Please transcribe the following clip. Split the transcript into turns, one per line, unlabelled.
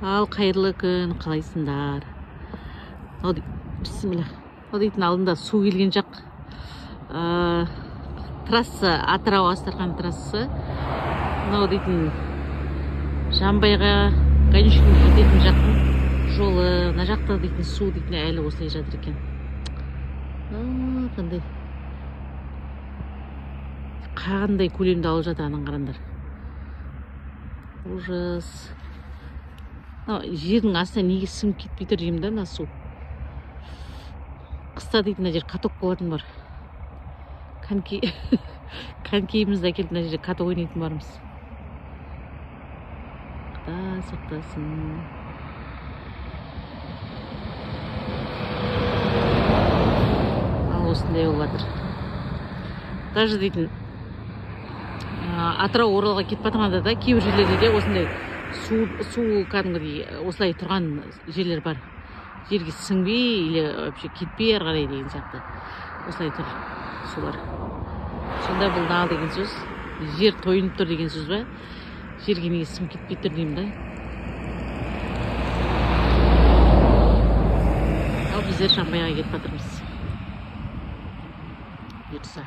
Ал қайырлы күн, қалайсыңдар? Бісміллә. Дейтін алдында су келген жақ. Трасса, Атырау Астархан трассы. Дейтін Жамбайға, Ганюшкинге кететін жақтың жолы. Мына жақта дейтін су дейтін әлі осылай жатыр екен. Қандай көлемді алып жатыр, анан қарандар. Ужас. Жердің астына неге сіңіп кетпей тұр деймін да, мына су. Қыста дейтін жер каток болатын бар. Конькиімізді әкеліп мына жерде каток ойнайтын бармыз. Құдай сақтасын. Ал осындай болып жатыр. Даже дейтін Атырау Оралға кетіп жатқанда да кейбір жерлерде де осындай су кәдімгідей осылай тұрған жерлер бар. Жерге сіңбей, или вообще кетпей ары қарай деген сияқты. Осылай тұр сулар. Сонда бұл нағыл деген сөз, жер тойынып тұр деген сөз ба? Жерге неге сіңіп кетпей тұр деймін да. Ал біздер Жамбайға кетіп жатырмыз. Бұйырса.